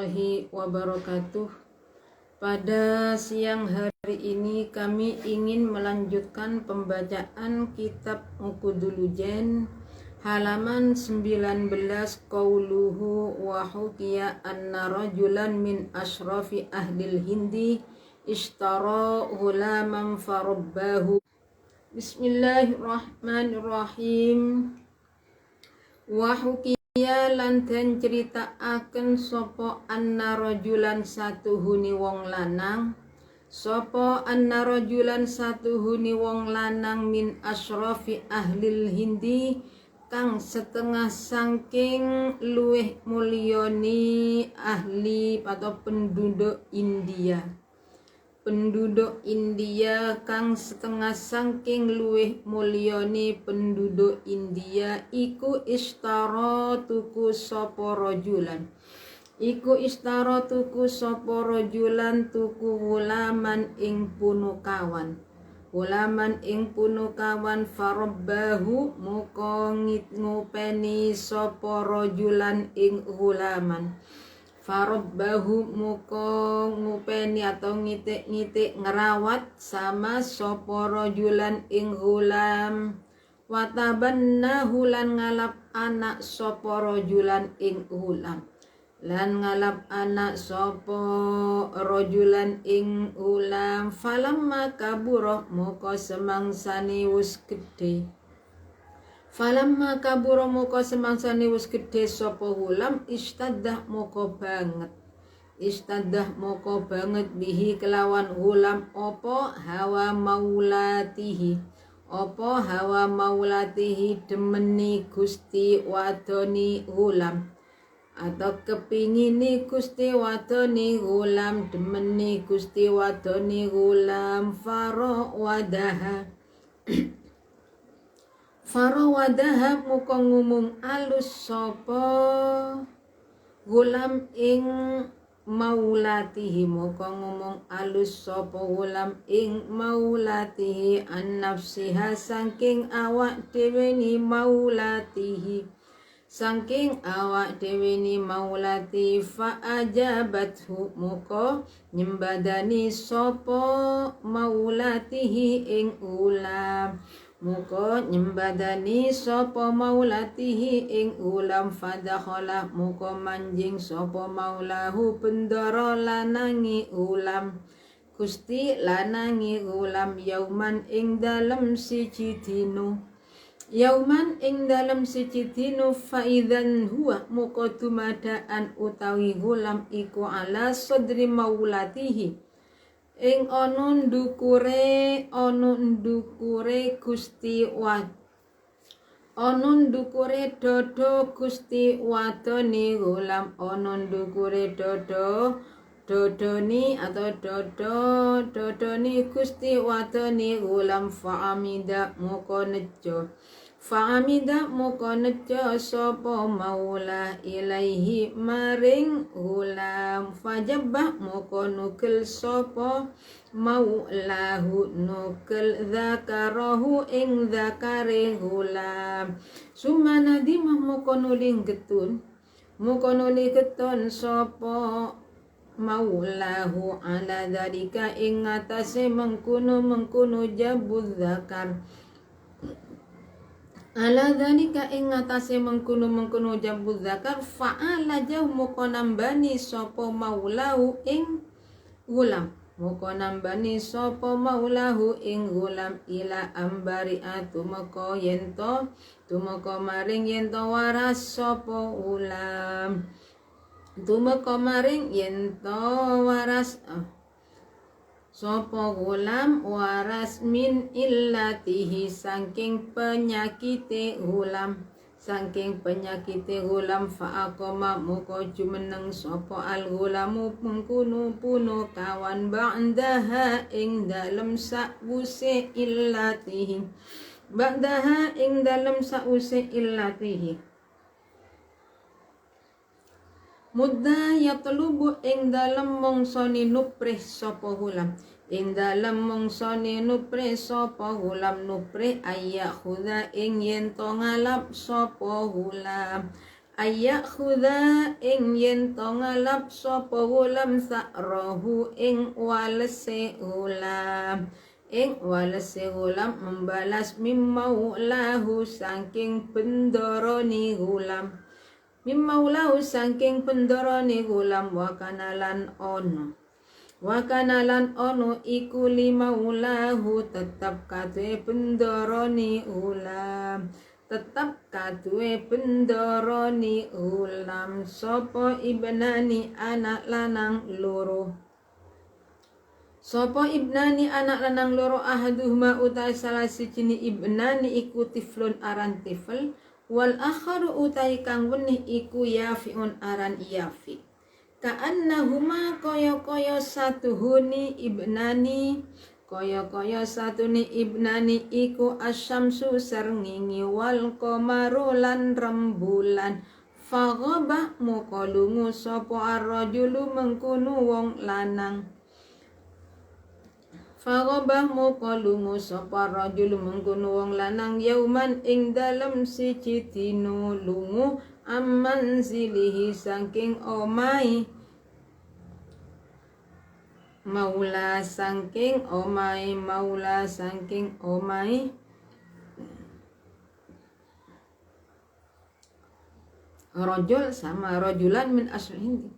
warahmatullahi wabarakatuh. Pada siang hari ini kami ingin melanjutkan pembacaan kitab Uqudul halaman 19, qauluhu wa hukiya anna rajulan min ashrafi ahlil hindi ishtara ghulaman farabbahu. Bismillahirrahmanirrahim. Wa hukiya lan den critakaken sapa anna rajulan satuhuni wong lanang, sapa anna rajulan satuhuni wong lanang min ashrafi ahlil hindi kang setengah saking luweh mulyani ahli atau penduduk India kang setengah saking luweh mulyani penduduk India iku istara tuku sapa rajulan tuku gulaman ing punukawan farabbahu muka ngupeni sapa rajulan ing gulaman farabbahu muka ngupeni atau ngitik ngerawat sama sapa rajulan ing gulam watabannahu lan ngalap anak sapa rajulan ing gulam falamma kabura muka semangsane wis gedhe sapa gulam istaddah muka banget bihi kelawan gulam apa hawa maulatihi demeni Gusti wadoni gulam atau kepingini Gusti wadoni gulam demeni Gusti wadoni gulam farawadaha muka ngumum alus sapa gulam ing maulatihi an nafsiha saking awak dhewe ni maulati fa ajabathu muka nyembadani sapa maulatihi ing ulam fadakhala muka manjing sapa maulahu bendara lanangi ulam Gusti lanangi ulam yauman ing dalem siji dino faidan huwa muka dumadaan utawi gulam iku ala sadri maulatihi ing ana ndukure Gusti dodo Gusti wadone gulam dodoni Gusti wadone gulam fa'amida muka nejo sapa maula ilaihi maring gulam fajabah muka nukil sapa maulahu nukil zakarahu ing zakare gulam sumanadimah muka nuli getun sapa maulahu ala dalika ing atase mengkuno jabuz zakar ala dalika ing atase mengkuno jabuz zakar fa'ala jauh muka nambani sapa maulahu ing gulam ila ambari atumaka tumaka maring yento waras sapa gulam sapa gulam waras min illatihi saking penyakite gulam fa'aqama muka jumeneng sapa al gulamu mengkunu puno kawan ba'daha ing dalem sa'use illatihi mudda yatlubu ing dalem mongsone nuprih sapa gulam ayya khuda ing yen to ngalap sapa gulam ayakhudha ing yen to ngalap sapa gulam sa'rahu ing walese gulam membalas mimmaulahu saking bendoroni gulam wakanalan ono iku limaulahu tetap kadue bendoroni ulam sopo ibnani anak lanang loro ahaduhma utai salah sijine ibnani iku tiflun aran tifl wal akharu utai kang wenih iku yafiun aran yafi ka'annahuma kaya satune ibnani iku asyamsu srengenge wal qamaru lan rembulan faghaba moko lunga sapa ar-rajulu mengkono wong lanang yauman ing dalem siji dina lunga amman zilihi saking omai maula saking omai rajul sama rajulan min asli hindi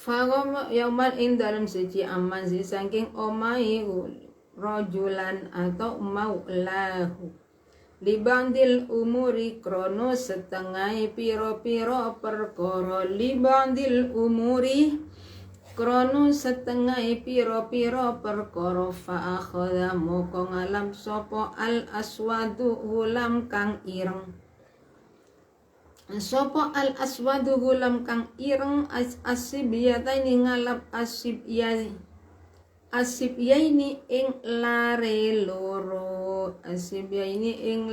fagom yauman ing dalam siji aman si saking omai rajulan atau maulahu libandil umuri krono setengah piro-piro perkara fa akhadha moko ngalam sopo al aswadu gulam kang ireng asibiyataini ngalap asibyaini ing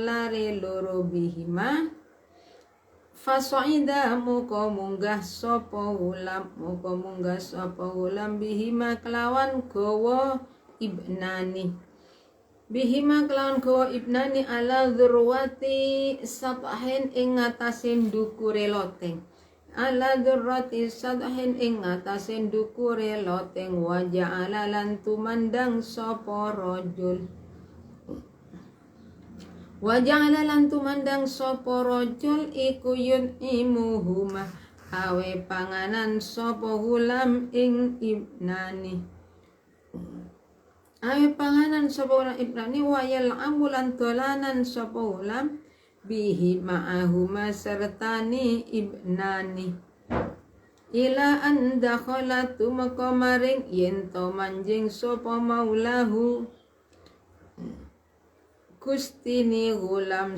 lare loro bihima fasoida muka munggah sopo gulam bihima kelawan gawa ibnani ala dzurwati satahin ing ngatasin dukure loteng waja'ala lan tumandang sapa rajul iku yun'imuhuma awe panganan sapa gulam ing ibnani wayal ambulan dolanan sapa gulam bihi ma'ahuma sertani ibnani ila an dakhalat tumeka maring yen to manjing sapa maulahu gustini gulam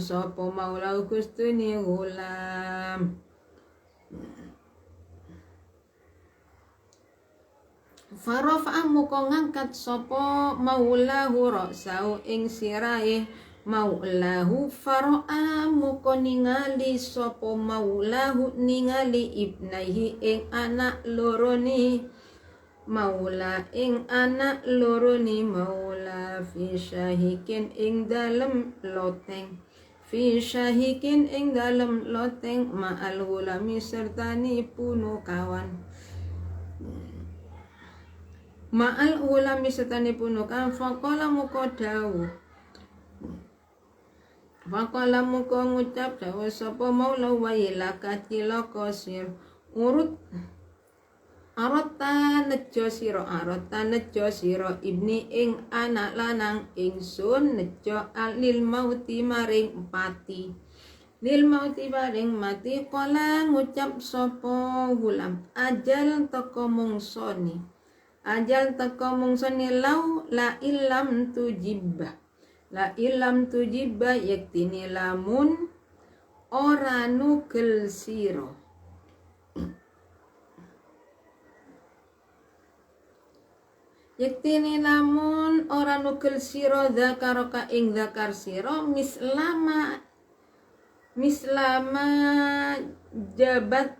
farofa muka ngangkat sapa maulahu ra'sau ing sirahe maulahu faro'a muka ningali sapa maulahu ningali ibnaihi ing anak loroni maula fi syahikin ing dalem loteng ma'al gulami sertani punukawan faqala muka ngucap dawuh sapa maula wailaka cilaka sir urut arata nejo sira ibni ing anak lanang ingsun nejo alil mauti maring mati kala ngucap sapa gulam ajal teko mungsoni la ilam tujibba yaktini lamun ora nugel sira yaktini lamun ora nugel sira zakaraka ing zakar sira mislama jabat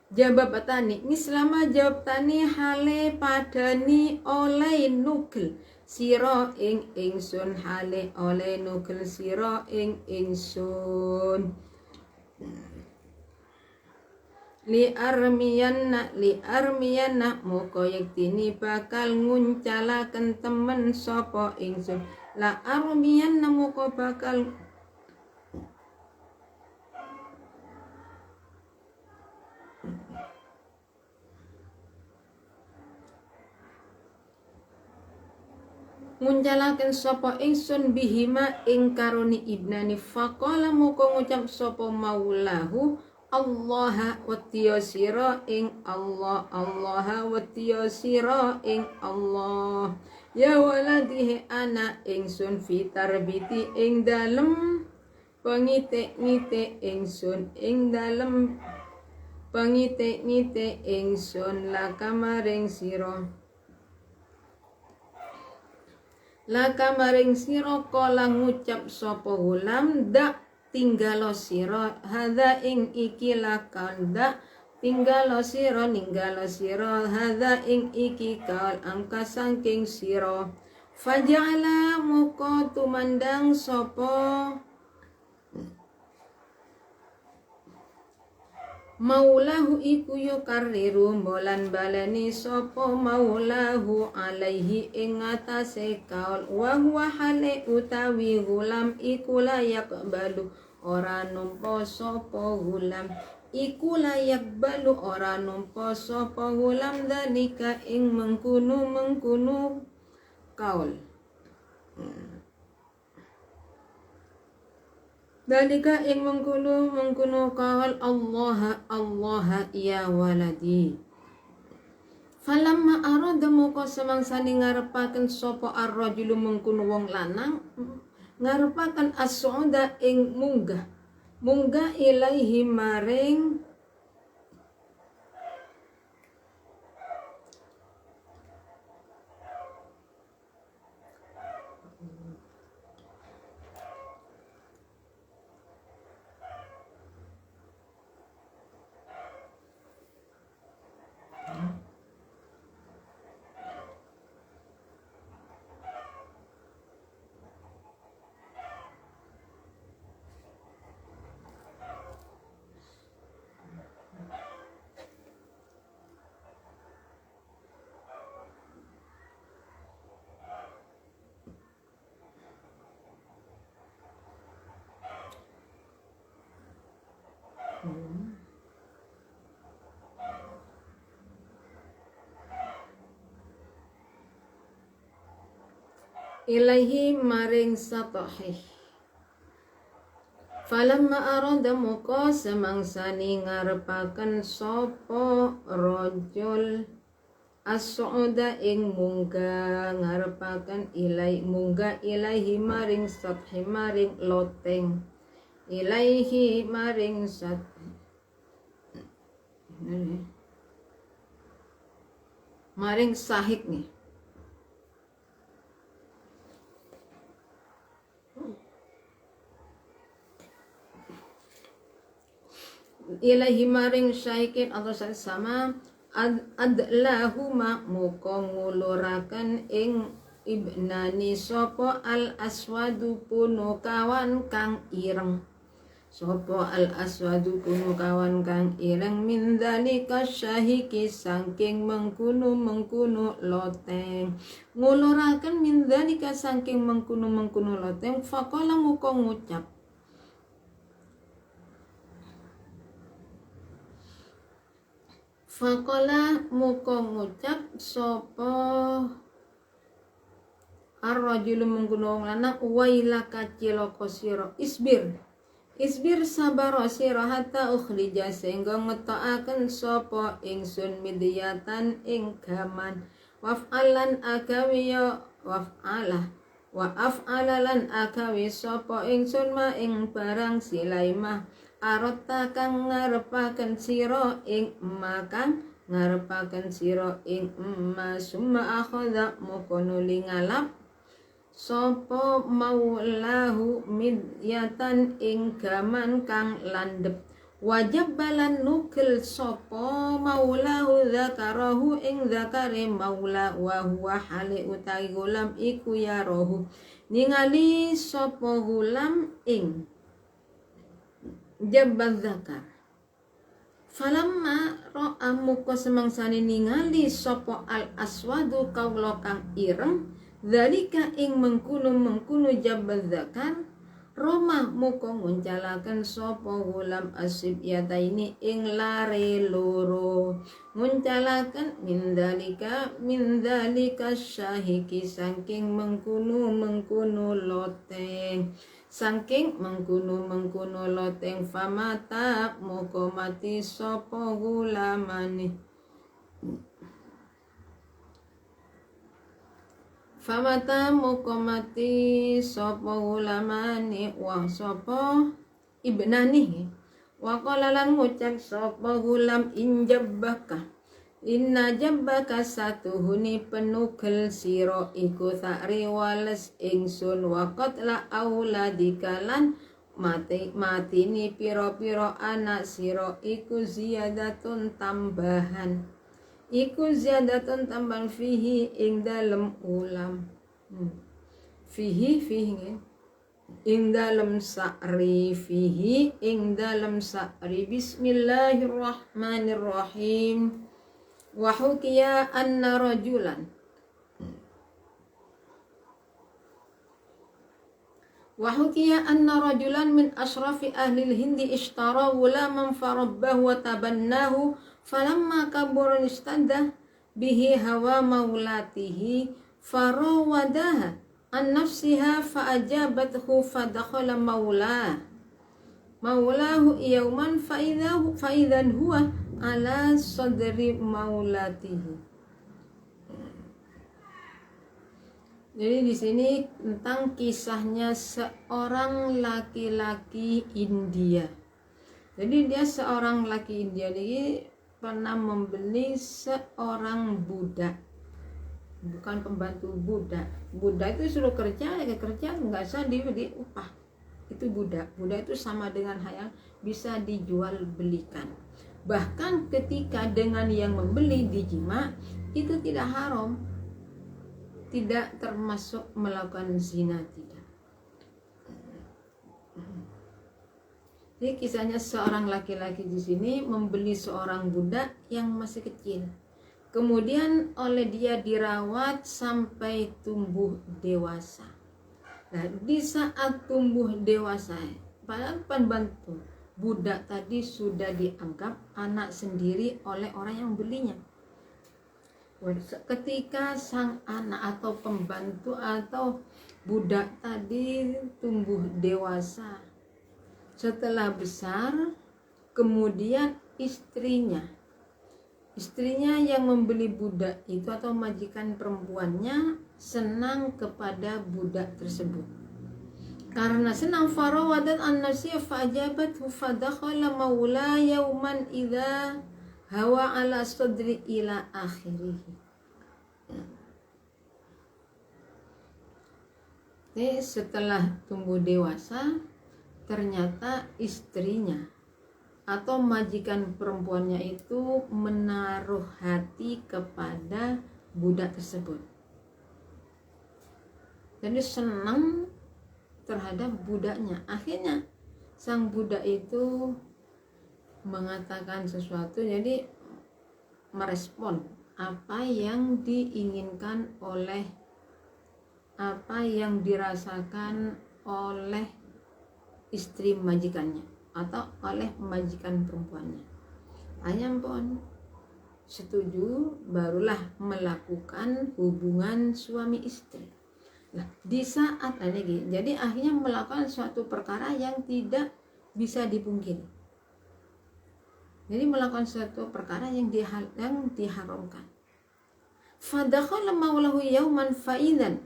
Jawab tani mislama jawab tani hale padani oleh nugel sira ing ingsun hale oleh nugel sira ing ingsun li armiyanna moko yektini bakal nguncalaken temen sapa ingsun la armiyanna moko bakal nguncalaken sapa ingsun bihima ing karoni ibnani faqala moko ngucap sapa maulahu Allah watiya sira ing Allah Allah watiya sira ing Allah ya waladihi ana ingsun fitarbiti ing dalem pengite-ngite ingsun ing dalem pengite-ngite ingsun lakamaring sira laka maring sira kala ngucap sapa hulam dak tinggalo sira hadza ing iki lakan dak tinggalo sira ninggalo sira hadza ing iki kal angka saking sira faja'ala muka tumandang sapa maulahu iku yukariru bolan baleni sapa maulahu alaihi ing atase kaul wa huwa hale utawi gulam iku layak balu ora numpa sapa gulam iku layak balu ora numpa sapa gulam dalika ing mengkunu kaul dalika ing mengkuno kaul Allah ya waladi falamma arada moko semangsane ngarepaken sapa ar-rajulu mengkuno wong lanang ngarepaken as-su'uda ing munggah ilaihi maring ilaihi maring satahi falamma arada muka semangsani ngarepaken sapa rajul as-su'uda ing munggah ngarepaken munggah ilaihi maring sathi maring loteng ilaihi maring sathi maring sahik nih ilahi maring syaikin atau sama adlahuma muka nguluraken ing ibnani sapa al aswadu puno kawan kang ireng sapa al aswadu puno kawan kang ireng min dalika syahiki saking mengkuno loteng nguluraken min dalika saking mengkuno loteng faqala muka ngucap faqala muka ngucap sapa ar-rajulu menggunung lanang wailaka cilaka sira isbir sabar sira hatta ukhrija sehingga ngetokaken sapa ingsun midyatan ing gaman waf'alan agawiya wa'af'alalan agawi sapa ingsun ma ing barang silaimah arata kang ngarepaken sira ing makan ngarepaken sira ing summa akhadha moko nuli ngalap sapa maulahu midyatan ing gaman kang landhep wajib balan nukil sopo maulahu zakarahu ing zakare maula wa huwa hale utai gulam iku ya rohu ningali sopo gulam ing jabal zakar. Falamma ro'a muka semangsane ningali sopo al aswadu kaulo kang ireng dzalika ing mengkunu jabal zakar Roma muka nguncalaken sopo gulam asib yataini ing lare loro nguncalaken min dalika syahiki saking mengkunu loteng famata muka mati sopo gulamane famata muka mati sopo gulamane wa sopo ibnani wa qala lan ngucap sopo gulam inna jabbaka satuhuni penugel siro iku sakri wales ingsun waqat la auladika lan matini piro-piro anak siro iku ziyadatun tambahan fihi ing dalem ulam fihi ing dalem sakri bismillahirrahmanirrahim. Wa hukiya anna rajulan min asrafi ahli hindi ishtara gulaman farabbahu wa tabannahu falamma kabura istadda bihi hawa maulatihi farawadaha an nafsiha faajabathu fadakhala maulahu yawman faidan huwa ala sadri maulatihi. Jadi di sini tentang kisahnya seorang laki-laki India. Jadi dia seorang laki India ini pernah membeli seorang budak, bukan pembantu budak. Budak itu suruh kerja, nggak usah diberi upah. Itu budak itu sama dengan yang bisa dijual belikan. Bahkan ketika dengan yang membeli dijima itu tidak haram, tidak termasuk melakukan zina, tidak. Jadi kisahnya seorang laki-laki di sini membeli seorang budak yang masih kecil, kemudian oleh dia dirawat sampai tumbuh dewasa. Nah, di saat tumbuh dewasa, padahal pembantu budak tadi sudah dianggap anak sendiri oleh orang yang belinya. Ketika sang anak atau pembantu atau budak tadi tumbuh dewasa, setelah besar, kemudian istrinya yang membeli budak itu atau majikan perempuannya senang kepada budak tersebut. Karena senang farawadat an-nafsiyya fa'ajabathu fadakhala maula yauman idza hawa ala sadri ila akhirih. Jadi setelah tumbuh dewasa, ternyata istrinya atau majikan perempuannya itu menaruh hati kepada budak tersebut. Jadi senang terhadap budaknya. Akhirnya sang budak itu mengatakan sesuatu, jadi merespon apa yang diinginkan oleh apa yang dirasakan oleh istri majikannya atau oleh majikan perempuannya. Ayam pun setuju, barulah melakukan hubungan suami istri. Nah, di saat lagi, jadi akhirnya melakukan suatu perkara yang tidak bisa dipungkiri. Jadi melakukan suatu perkara yang diharamkan. Fadakhala maulahu yauman faidan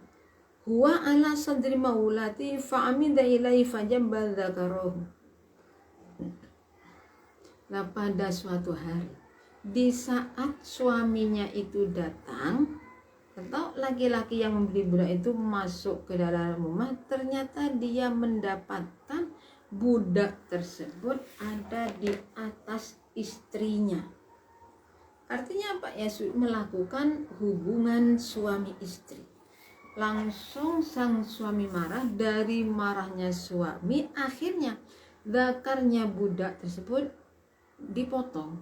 huwa ala sadri maulati fa'amida ilaihi fajabba dzakarahu. Nah, pada suatu hari, di saat suaminya itu datang atau laki-laki yang membeli budak itu masuk ke dalam rumah, ternyata dia mendapatkan budak tersebut ada di atas istrinya. Artinya apa ya? Melakukan hubungan suami istri. Langsung sang suami marah. Dari marahnya suami, akhirnya zakarnya budak tersebut dipotong.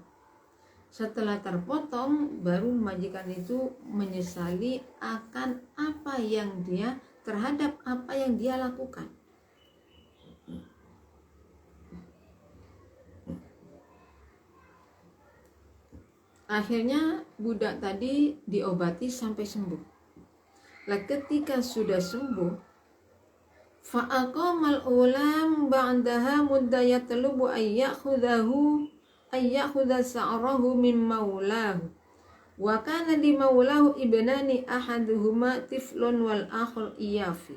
Setelah terpotong, baru majikan itu menyesali akan apa yang dia terhadap apa yang dia lakukan. Akhirnya budak tadi diobati sampai sembuh. Lah ketika sudah sembuh, fa'aqamal ulam ba'daha mudda yatlubu ayyakhudha sa'rahu min maulahu. Wa kana li maulahu ibnani ahaduhuma tiflun wal akhar iyafi.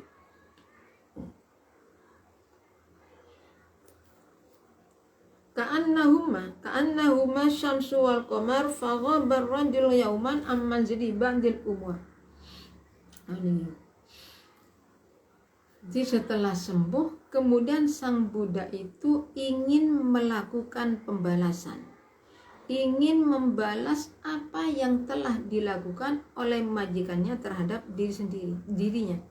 Ka'annahuma syamsu wal qamar faghabar rajul yauman amman jadi ba'dil umur. Jadi setelah sembuh, kemudian sang budak itu ingin melakukan pembalasan, ingin membalas apa yang telah dilakukan oleh majikannya terhadap dirinya.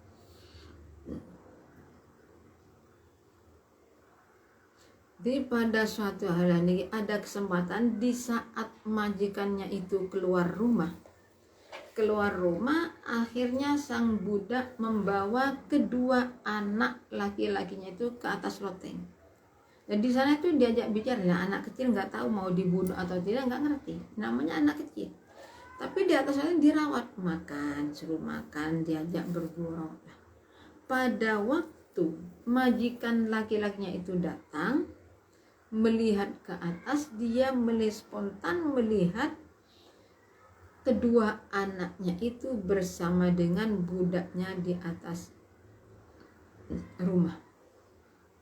Jadi pada suatu hari ada kesempatan di saat majikannya itu keluar rumah, akhirnya sang budak membawa kedua anak laki-lakinya itu ke atas loteng. Dan di sana itu diajak bicara. Nah, anak kecil nggak tahu mau dibunuh atau tidak, nggak ngerti. Namanya anak kecil. Tapi di atas loteng dirawat, makan, suruh makan, diajak bergurau. Pada waktu majikan laki-lakinya itu datang, melihat ke atas, dia spontan melihat kedua anaknya itu bersama dengan budaknya di atas rumah.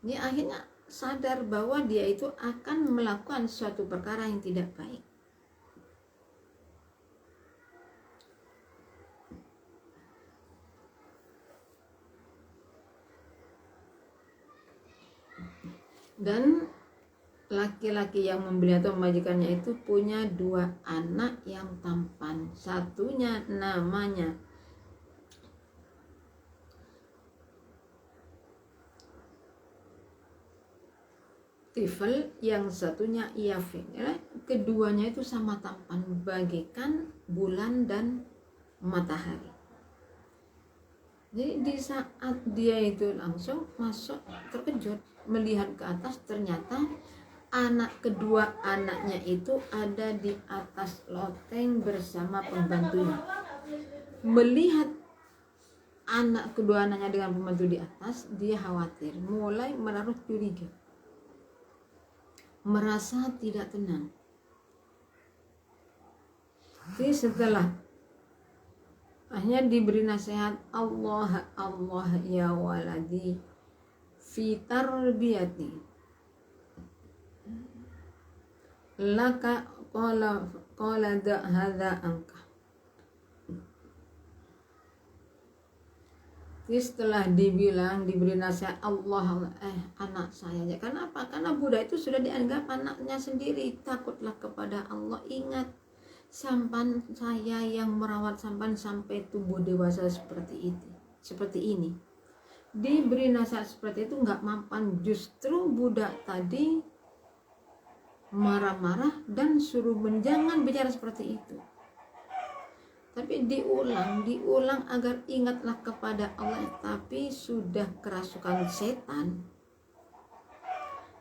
Ini akhirnya sadar bahwa dia itu akan melakukan suatu perkara yang tidak baik. Dan laki-laki yang membeli atau majikannya itu punya dua anak yang tampan. Satunya namanya Tifl, yang satunya Iyafi. Keduanya itu sama tampan, bagaikan bulan dan matahari. Jadi di saat dia itu langsung masuk, terkejut melihat ke atas, ternyata kedua anaknya itu ada di atas loteng bersama pembantunya. Melihat kedua anaknya dengan pembantu di atas, dia khawatir, mulai menaruh curiga, merasa tidak tenang. Jadi setelah akhirnya diberi nasihat, Allah ya waladi fi tarbiyati laka qala da hadza angka. Jadi setelah diberi nasihat Allah, anak saya ya. Kenapa? Karena budak itu sudah dianggap anaknya sendiri. Takutlah kepada Allah, ingat sampan saya yang merawat sampan sampai tumbuh dewasa seperti ini. Diberi nasihat seperti itu nggak mampan, justru budak tadi marah-marah dan suruh jangan bicara seperti itu. Tapi diulang agar ingatlah kepada Allah, tapi sudah kerasukan setan.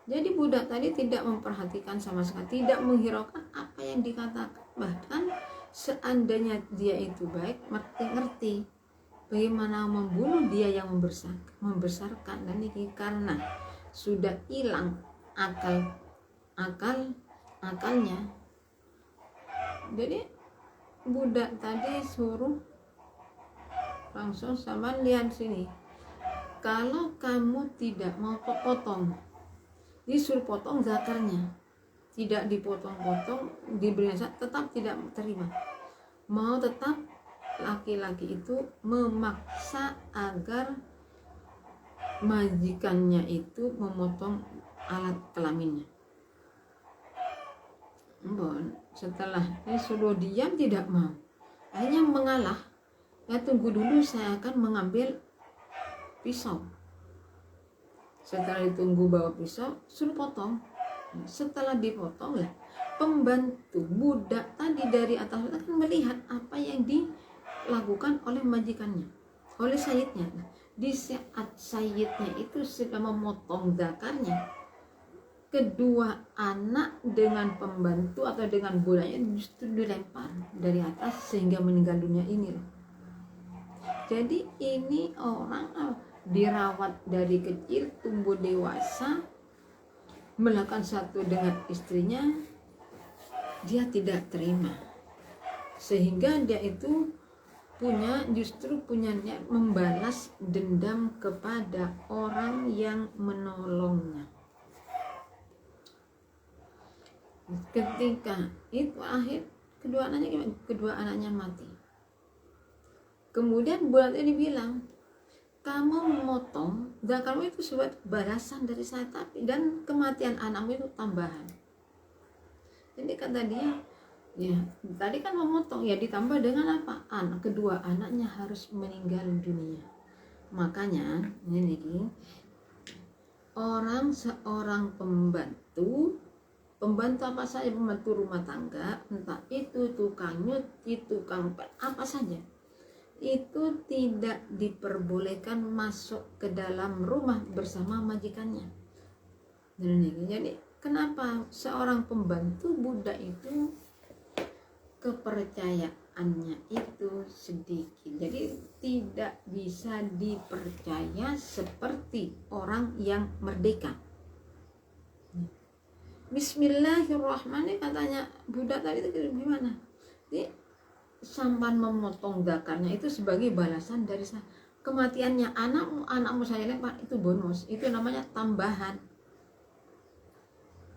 Jadi budak tadi tidak memperhatikan sama sekali, tidak menghiraukan apa yang dikatakan. Bahkan seandainya dia itu baik, ngerti bagaimana membunuh dia yang membesarkan. Dan ini karena sudah hilang akalnya. Jadi budak tadi suruh langsung, sama lihat sini, kalau kamu tidak mau potong, disuruh potong zakarnya, tidak dipotong-potong, diberi nasihat, tetap tidak terima, mau tetap laki-laki itu memaksa agar majikannya itu memotong alat kelaminnya. Setelah suruh diam tidak mau, akhirnya mengalah. Ya tunggu dulu, saya akan mengambil pisau. Setelah ditunggu bawa pisau, suruh potong. Setelah dipotong lah, pembantu budak tadi dari atas akan melihat apa yang dilakukan oleh majikannya, oleh sayyidnya. Di saat sayyidnya itu sedang memotong zakarnya, kedua anak dengan pembantu atau dengan budaknya justru dilempar dari atas sehingga meninggal dunia ini loh. Jadi ini orang dirawat dari kecil tumbuh dewasa, melakukan satu dengan istrinya, dia tidak terima, sehingga dia itu justru punya niat membalas dendam kepada orang yang menolongnya. Ketika itu akhir kedua anaknya mati. Kemudian bulan ini bilang, kamu memotong zakarmu itu sebuah balasan dari saya, tapi dan kematian anakmu itu tambahan. Jadi kata dia, ya tadi kan memotong, ya ditambah dengan apa? Kedua anaknya harus meninggal dunia. Makanya ini seorang pembantu apa saja, pembantu rumah tangga, entah itu tukang nyuci, tukang apa saja, itu tidak diperbolehkan masuk ke dalam rumah bersama majikannya. Jadi kenapa seorang pembantu budak itu kepercayaannya itu sedikit, jadi tidak bisa dipercaya seperti orang yang merdeka. Bismillahirrahmanirrahim, katanya budak tadi itu gimana? Jadi sampan memotong zakarnya itu sebagai balasan dari kematiannya anakmu saya lempar, itu bonus, itu namanya tambahan.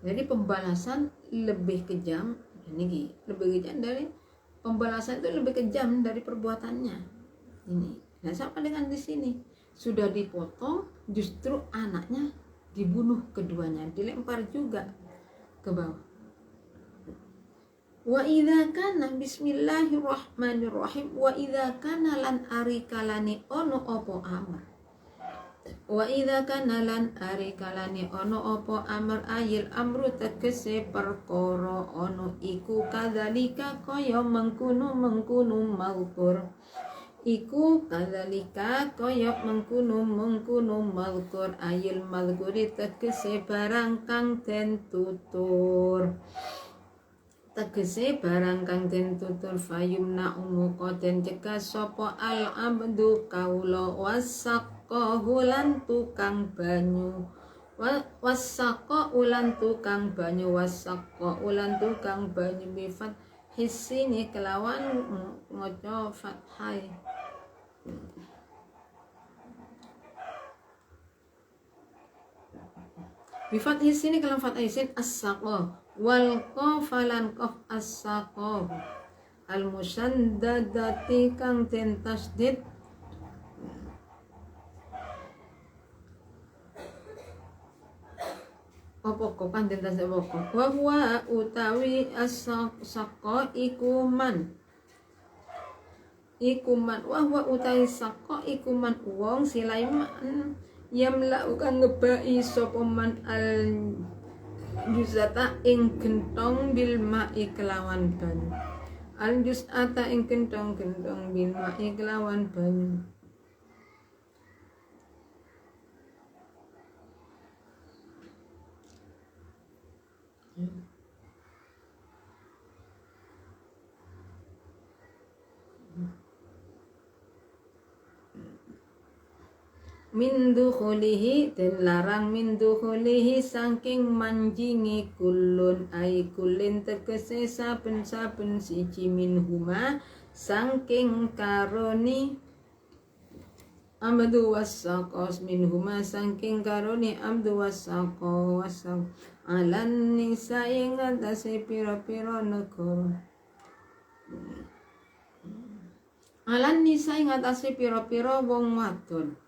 Jadi pembalasan lebih kejam, lebih kejam dari pembalasan itu lebih kejam dari perbuatannya. Ini, nah sama dengan di sini sudah dipotong, justru anaknya dibunuh keduanya, dilempar juga ke bawah. Wa idza kana bismillahirrahmanirrahim, wa idza kana lan arikalani ono opo amr, wa idza kana lan arikalani ono opo amr, ayil amru tegese perkara ono iku kadzalika kaya mengkuno mazkur, iku kadzalika kaya mengkuno mazkur, ayil mazkuri tegese barang kang den tutur, tegese barang kang den tutur, fayumna umuka den cegah sapa al abdu kaula, wasaqqa ulan tukang banyu, wasaqqa ulan tukang banyu, wasaqqa ulan tukang banyu, bifat hisini kelawan ngoco fathai, bifat hisini kelawan fathai sin as-saqqa wal qafalan qaf as-saqah al musaddadati kang den tasdid, apa kok kan den tasdid apa wa huwa utawi as-saqah ikuman wa huwa utawi saqah ikuman wong Sulaiman yamla kang ngebai sapa man al juzata ing gentong bil ma'i kelawan banyu, al juzata ing gentong bil ma'i kelawan banyu. Min dukhulihi, den larang min dukhulihi saking manjingi kulun, ai kulin tegese saben-saben siji minhuma saking karoni amdu wasaqos, minhuma saking karoni amdu wasaqos, alan nisa ing atase pira-pira negara, alan nisa ing atase pira-pira wong wadon.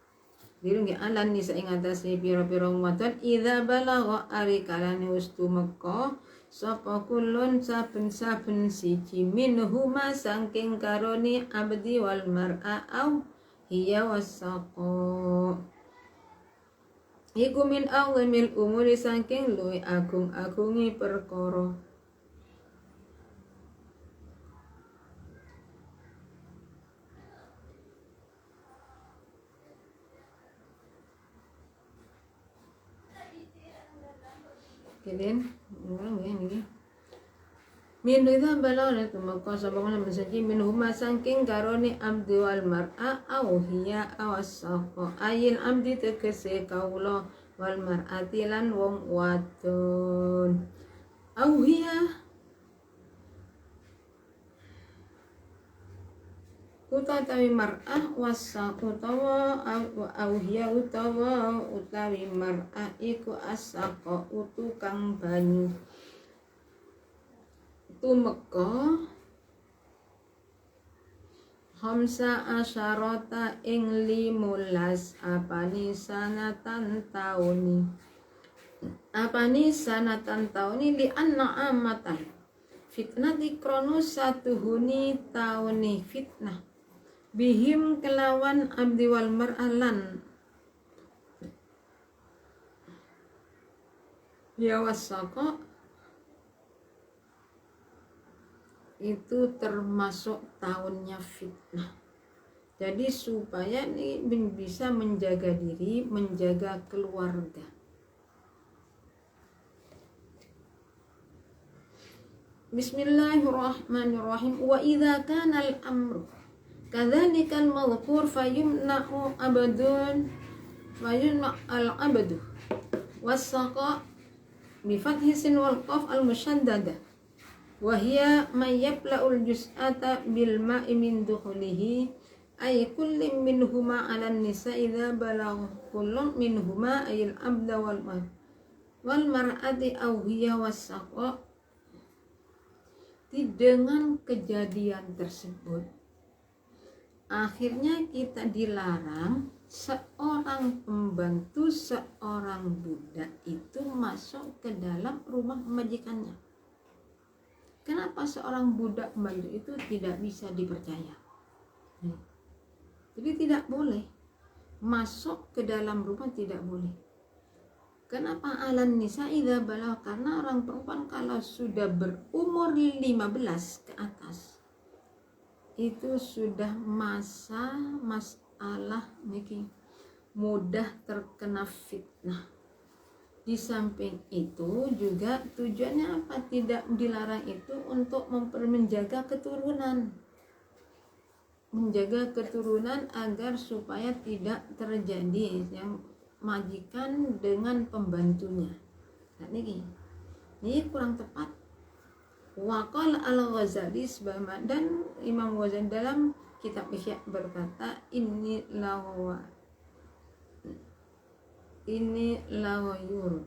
dirunggi alan nisa ing atase pira-pira wadon idza balagha ari kalane wis tumeka sapa kulun saben-saben siji minhuma saking karone abdi wal mar'a au hiya wasaqa iku min awamil umuri saking luwih agung-agungi perkara. Kalian ulang ya ini. Min idza balagha tumeka sabana mensaji min huma saking karone abdi wal mar'a au hiya awasaqa ayil abdi tegese kaula wal mar'ati lan wong wadon au hiya utawi mar'ah wasaq utawa auhiya utawi mar'ah iku asaqa utu kang banyu tumeka hamsa asyarata ing 15 apani sanatan tauni li anna amatan fitnati krono satuhuni tauni fitnah bihim kelawan abdi wal mar'alan ya wasaqa itu termasuk tahunnya fitnah. Jadi supaya ini bisa menjaga diri, menjaga keluarga. Bismillahirrahmanirrahim. Wa idza kana al-amru kadzalika al-madhkur fayumna'u abadun al-abadu was-saqa bi fathi sin wal qaf al-mushaddada wa hiya may yapla'ul juz'ata bil ma'i min dukhulihi ay kullin minhuma 'ala an-nisa idza balagha kullun minhuma ayil abda wal mar'ati aw hiya was-saqa. Dengan kejadian tersebut akhirnya kita dilarang seorang pembantu, seorang budak itu masuk ke dalam rumah majikannya. Kenapa seorang budak pembantu itu tidak bisa dipercaya? Jadi tidak boleh masuk ke dalam rumah, tidak boleh. Kenapa alan nisa idza balagha? Karena orang perempuan kalau sudah berumur 15 ke atas itu sudah masalah niki mudah terkena fitnah. Di samping itu juga tujuannya apa? Tidak dilarang itu untuk menjaga keturunan. Menjaga keturunan agar supaya tidak terjadi yang majikan dengan pembantunya. Nah, ini kurang tepat. Waqal al-Ghazali dan Imam Ghazali dalam kitab Ihya berkata ini lawayur.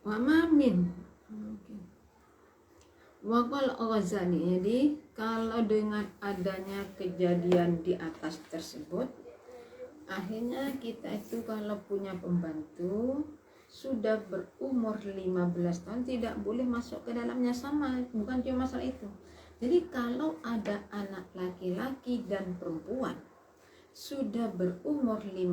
Wa ma min Waqal al-Ghazali. Jadi kalau dengan adanya kejadian di atas tersebut, akhirnya kita itu kalau punya pembantu sudah berumur 15 tahun tidak boleh masuk ke dalamnya. Sama, bukan cuma masalah itu. Jadi kalau ada anak laki-laki dan perempuan sudah berumur 15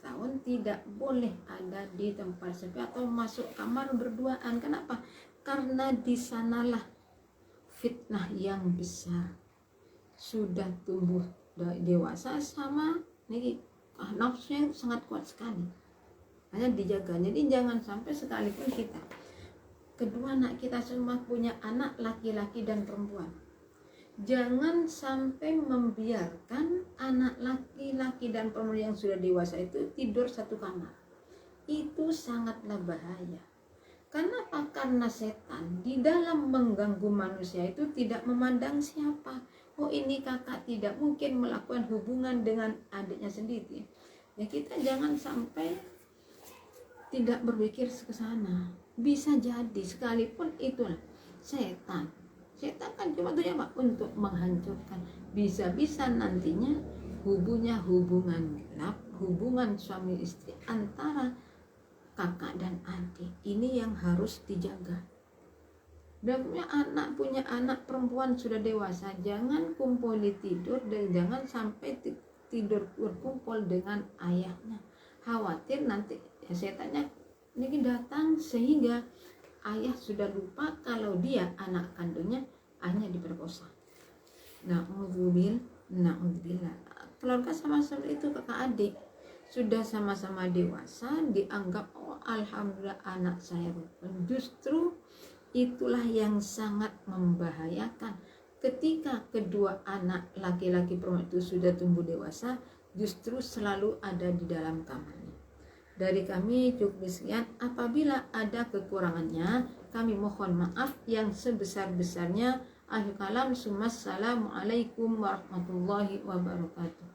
tahun tidak boleh ada di tempat sepi atau masuk kamar berduaan. Kenapa? Karena di sanalah fitnah yang besar. Sudah tumbuh dewasa sama nih nafsunya sangat kuat sekali. Hanya dijaga. Jadi jangan sampai sekalipun kita kedua anak kita semua punya anak laki-laki dan perempuan, jangan sampai membiarkan anak laki-laki dan perempuan yang sudah dewasa itu tidur satu kamar. Itu sangatlah bahaya. Kenapa? Karena setan di dalam mengganggu manusia itu tidak memandang siapa. Oh, ini kakak tidak mungkin melakukan hubungan dengan adiknya sendiri. Ya kita jangan sampai tidak berpikir ke sana. Bisa jadi sekalipun itulah setan. Setan kan cuma tujuan apa? Untuk menghancurkan. Bisa-bisa nantinya hubungan gelap, hubungan suami istri antara kakak dan adik ini yang harus dijaga. Dan punya anak perempuan sudah dewasa, jangan kumpuli tidur dan jangan sampai tidur berkumpul dengan ayahnya. Khawatir nanti setannya ini datang sehingga ayah sudah lupa kalau dia anak kandungnya hanya diperkosa. Na'udzubillah. Keluarga sama-sama itu kakak adik sudah sama-sama dewasa, dianggap alhamdulillah anak saya rukun. Justru itulah yang sangat membahayakan ketika kedua anak laki-laki perempuan itu sudah tumbuh dewasa, justru selalu ada di dalam kamarnya. Dari kami cukup sekian. Apabila ada kekurangannya, kami mohon maaf yang sebesar-besarnya. Akhir kalam, assalamualaikum warahmatullahi wabarakatuh.